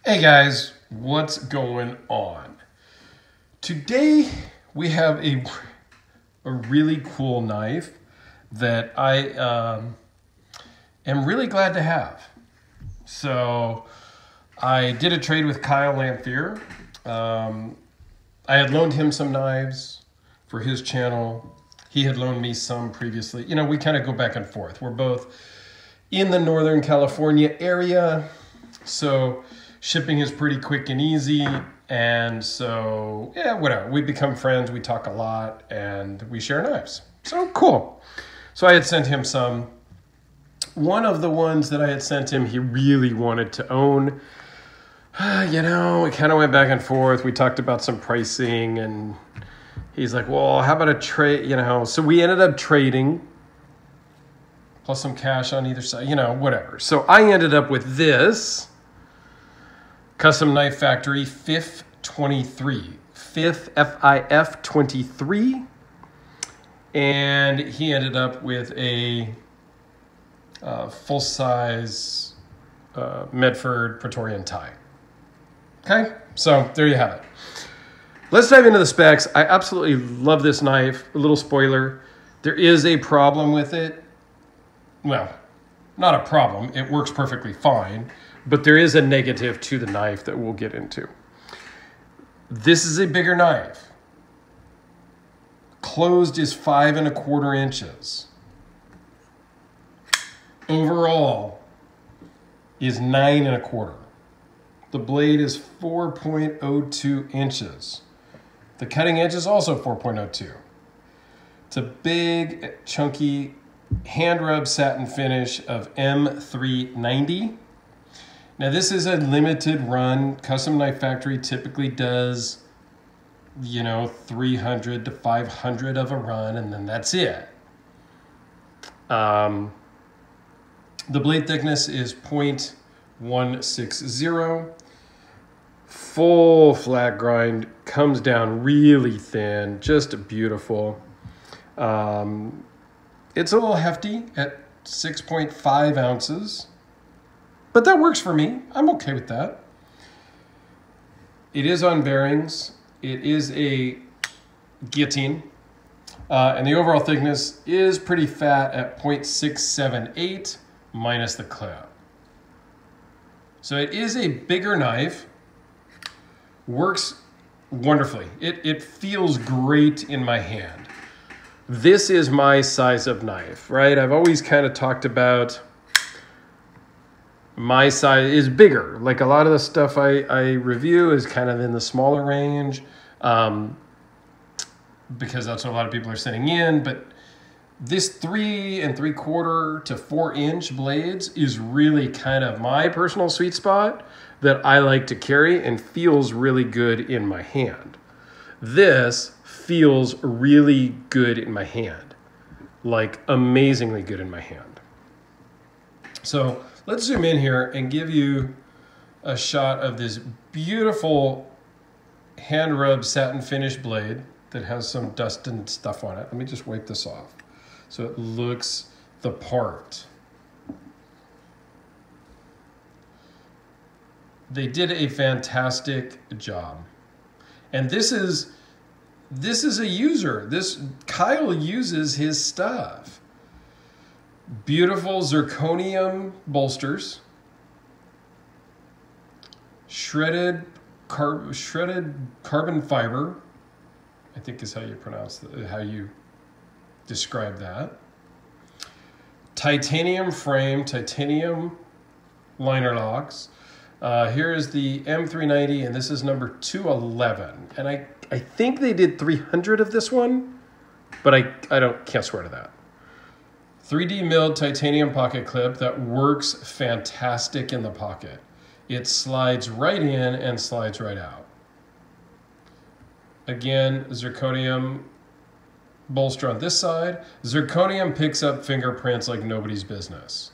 Hey guys, what's going on? Today we have a really cool knife that I am really glad to have. So I did a trade with Kyle Lamphere. I had loaned him some knives for his channel. He had loaned me some previously. You know, we kind of go back and forth. We're both in the Northern California area, so shipping is pretty quick and easy, and so, yeah, whatever. We become friends, we talk a lot, and we share knives. So, cool. So I had sent him some. One of the ones that I had sent him, he really wanted to own. You know, we kind of went back and forth. We talked about some pricing, and he's like, well, how about a trade, you know? So we ended up trading, plus some cash on either side, you know, whatever. So I ended up with this Custom Knife Factory FIF23, FIF23, and he ended up with a full-size Medford Praetorian tie. Okay, so there you have it. Let's dive into the specs. I absolutely love this knife. A little spoiler, there is a problem with it. Well, not a problem. It works perfectly fine. But there is a negative to the knife that we'll get into. This is a bigger knife. Closed is 5 1/4 inches. Overall is 9 1/4. The blade is 4.02 inches. The cutting edge is also 4.02. It's a big, chunky, hand rub satin finish of M390. Now this is a limited run. Custom Knife Factory typically does, you know, 300 to 500 of a run, and then that's it. The blade thickness is 0.160. Full flat grind, comes down really thin, just beautiful. It's a little hefty at 6.5 ounces. But that works for me. I'm okay with that. It is on bearings. It is a guillotine. And the overall thickness is pretty fat at 0.678 minus the clip. So it is a bigger knife. Works wonderfully. It feels great in my hand. This is my size of knife, right? I've always kind of talked about my size is bigger. Like a lot of the stuff I review is kind of in the smaller range because that's what a lot of people are sending in. But this 3 3/4 to 4 inch blades is really kind of my personal sweet spot that I like to carry and feels really good in my hand. This feels really good in my hand, like amazingly good in my hand. So let's zoom in here and give you a shot of this beautiful hand rub satin finish blade that has some dust and stuff on it. Let me just wipe this off so it looks the part. They did a fantastic job. And this is a user. Kyle uses his stuff. Beautiful zirconium bolsters, shredded carbon fiber, I think is how you pronounce that, how you describe that. Titanium frame, titanium liner locks. Here is the M390, and this is number 211. And I think they did 300 of this one, but I can't swear to that. 3D milled titanium pocket clip that works fantastic in the pocket. It slides right in and slides right out. Again, zirconium bolster on this side. Zirconium picks up fingerprints like nobody's business.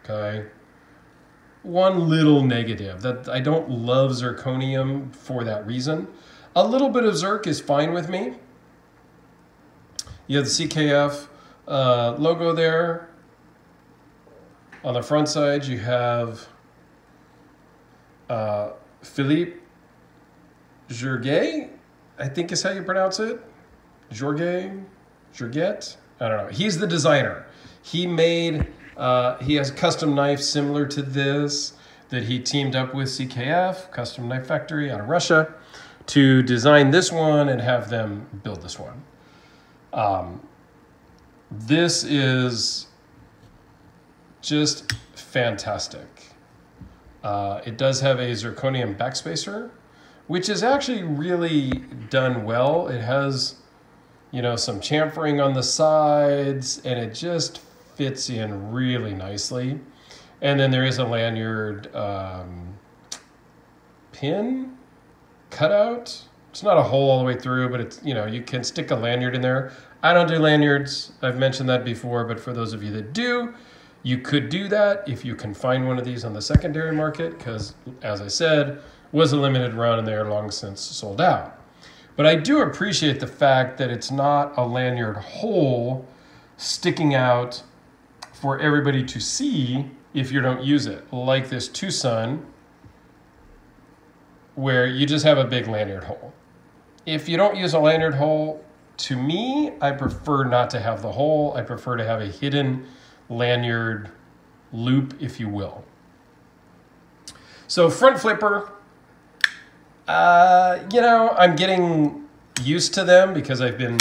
Okay. One little negative, that I don't love zirconium for that reason. A little bit of Zirc is fine with me. You have the CKF logo there. On the front side, you have Phillipe Jourget, I think is how you pronounce it. Jourget, I don't know. He's the designer. He made, he has a custom knife similar to this that he teamed up with CKF, Custom Knife Factory out of Russia, to design this one and have them build this one. This is just fantastic. It does have a zirconium backspacer, which is actually really done well. It has, you know, some chamfering on the sides, and it just fits in really nicely. And then there is a lanyard pin cutout. It's not a hole all the way through, but it's, you know, you can stick a lanyard in there. I don't do lanyards. I've mentioned that before, but for those of you that do, you could do that if you can find one of these on the secondary market, because, as I said, was a limited run and they're long since sold out. But I do appreciate the fact that it's not a lanyard hole sticking out for everybody to see if you don't use it, like this Tucson, where you just have a big lanyard hole. If you don't use a lanyard hole, to me, I prefer not to have the hole. I prefer to have a hidden lanyard loop, if you will. So front flipper, you know, I'm getting used to them because I've been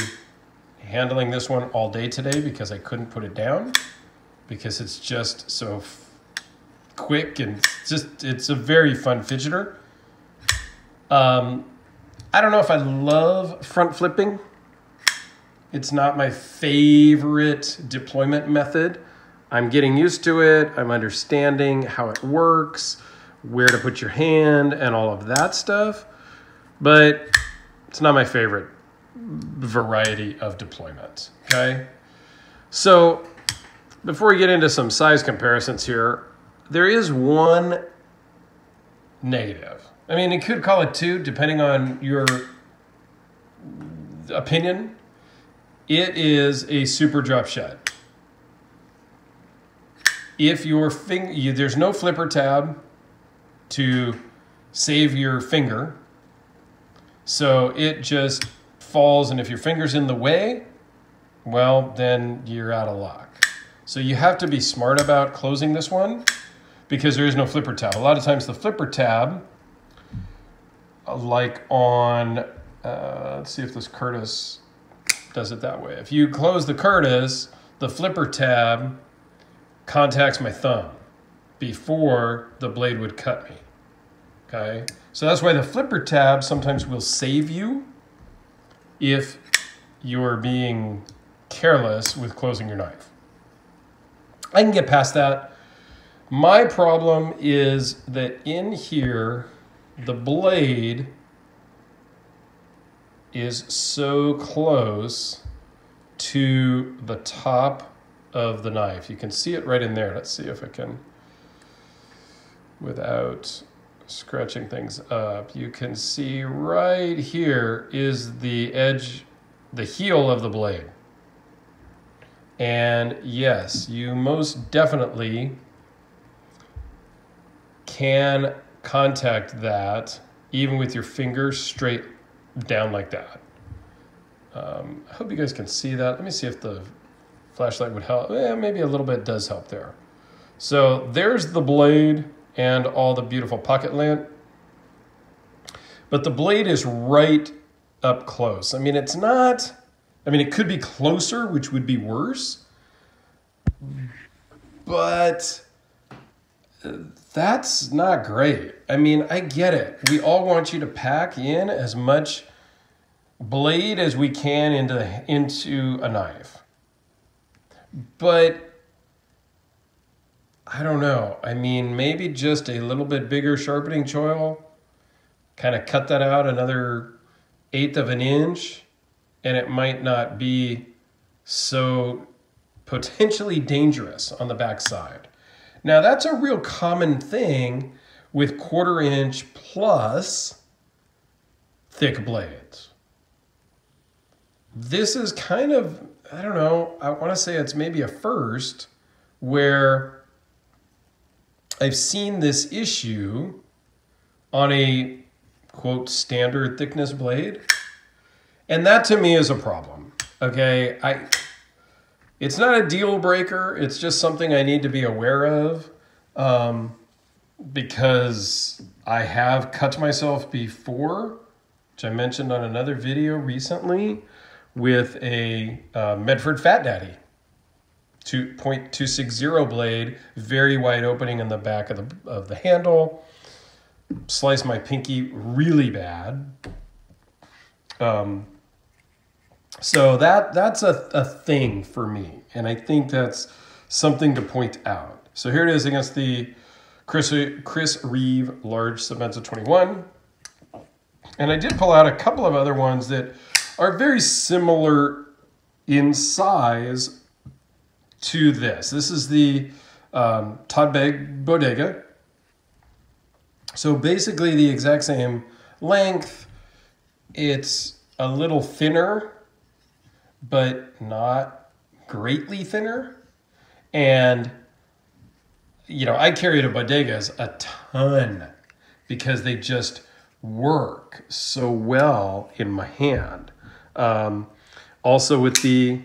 handling this one all day today because I couldn't put it down because it's just so quick and it's a very fun fidgeter. I don't know if I love front flipping. It's not my favorite deployment method. I'm getting used to it. I'm understanding how it works, where to put your hand and all of that stuff. But it's not my favorite variety of deployment, okay? So before we get into some size comparisons here, there is one negative. I mean, you could call it two, depending on your opinion. It is a super drop shot. If your finger, there's no flipper tab to save your finger, so it just falls, and if your finger's in the way, well, then you're out of luck. So you have to be smart about closing this one because there is no flipper tab. A lot of times the flipper tab, like on, let's see if this Curtis does it that way. If you close the Curtis, the flipper tab contacts my thumb before the blade would cut me, okay? So that's why the flipper tab sometimes will save you if you're being careless with closing your knife. I can get past that. My problem is that in here, the blade is so close to the top of the knife. You can see it right in there. Let's see if I can, without scratching things up, you can see right here is the edge, the heel of the blade. And yes, you most definitely can contact that even with your fingers straight down like that. I hope you guys can see that. Let me see if the flashlight would help. Maybe a little bit does help there. So there's the blade and all the beautiful pocket lint. But the blade is right up close. I mean, it's not, I mean, it could be closer, which would be worse. But that's not great. I mean, I get it. We all want you to pack in as much blade as we can into a knife. But I don't know. I mean, maybe just a little bit bigger sharpening choil, kind of cut that out another 1/8 of an inch, and it might not be so potentially dangerous on the back side. Now, that's a real common thing with 1/4 inch plus thick blades. This is kind of, I don't know, I want to say it's maybe a first where I've seen this issue on a, quote, standard thickness blade. And that to me is a problem, okay? It's not a deal breaker. It's just something I need to be aware of because I have cut myself before, which I mentioned on another video recently, with a Medford Fat Daddy 2.260 blade, very wide opening in the back of the handle. Sliced my pinky really bad. So that's a thing for me, and I think that's something to point out. So here it is against the Chris Reeve large Sebenza 21. And I did pull out a couple of other ones that are very similar in size to this. This is the Todd Begg Bodega. So basically the exact same length. It's a little thinner, but not greatly thinner. And, you know, I carried a Bodegas a ton because they just work so well in my hand. Also with the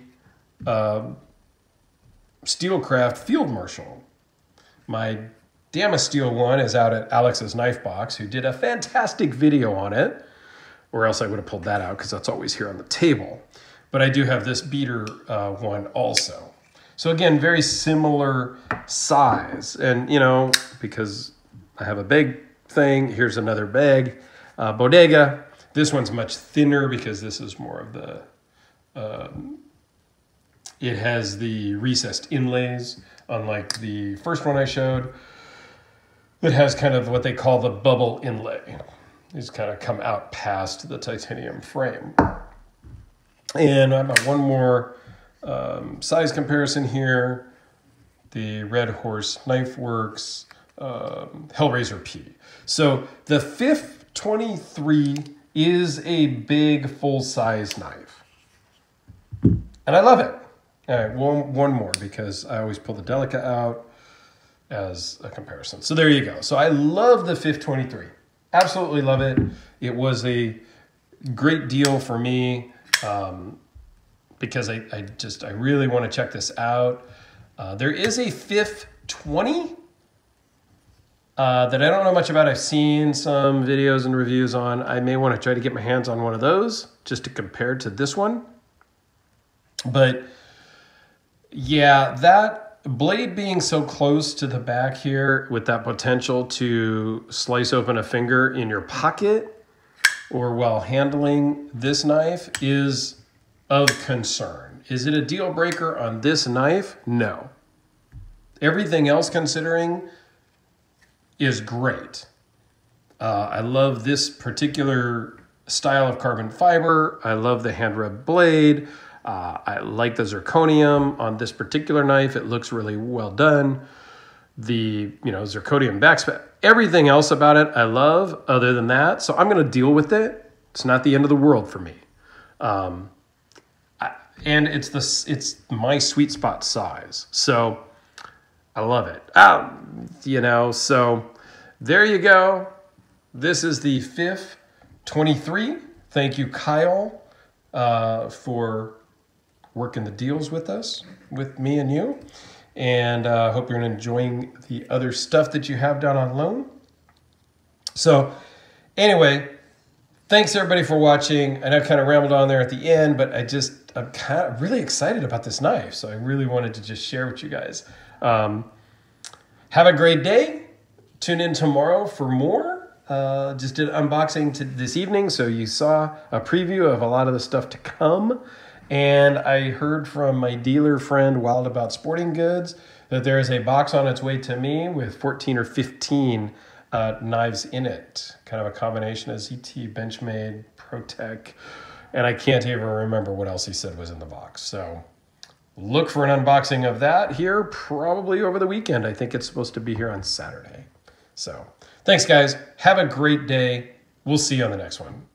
Steelcraft Field Marshal. My Damasteel one is out at Alex's Knife Box, who did a fantastic video on it, or else I would have pulled that out because that's always here on the table. But I do have this beater one also. So again, very similar size. And, you know, because I have a big thing, here's another bag. Bodega. This one's much thinner because this is more of the, it has the recessed inlays, unlike the first one I showed. It has kind of what they call the bubble inlay. These kind of come out past the titanium frame. And I've got one more size comparison here. The Red Horse Knife Works Hellraiser P. So the FIF23 is a big full-size knife. And I love it. All right, one more because I always pull the Delica out as a comparison. So there you go. So I love the FIF23. Absolutely love it. It was a great deal for me because I really want to check this out. There is a FIF20 that I don't know much about. I've seen some videos and reviews on. I may want to try to get my hands on one of those just to compare to this one. But yeah, that blade being so close to the back here with that potential to slice open a finger in your pocket or while handling this knife is of concern. Is it a deal breaker on this knife? No. Everything else considering is great. I love this particular style of carbon fiber. I love the hand rub blade. I like the zirconium on this particular knife. It looks really well done. The, you know, zirconium backspat. Everything else about it I love other than that. So I'm going to deal with it. It's not the end of the world for me. And it's my sweet spot size. So I love it. You know, so there you go. This is the FIF23. Thank you, Kyle, for working the deals with us, with me and you. And hope you're enjoying the other stuff that you have down on loan. So anyway, thanks everybody for watching. I know I kind of rambled on there at the end, but I'm kind of really excited about this knife. So I really wanted to just share with you guys. Have a great day. Tune in tomorrow for more. Just did an unboxing this evening, so you saw a preview of a lot of the stuff to come. And I heard from my dealer friend, Wild About Sporting Goods, that there is a box on its way to me with 14 or 15 knives in it. Kind of a combination of ZT, Benchmade, ProTech, and I can't even remember what else he said was in the box. So look for an unboxing of that here probably over the weekend. I think it's supposed to be here on Saturday. So thanks, guys. Have a great day. We'll see you on the next one.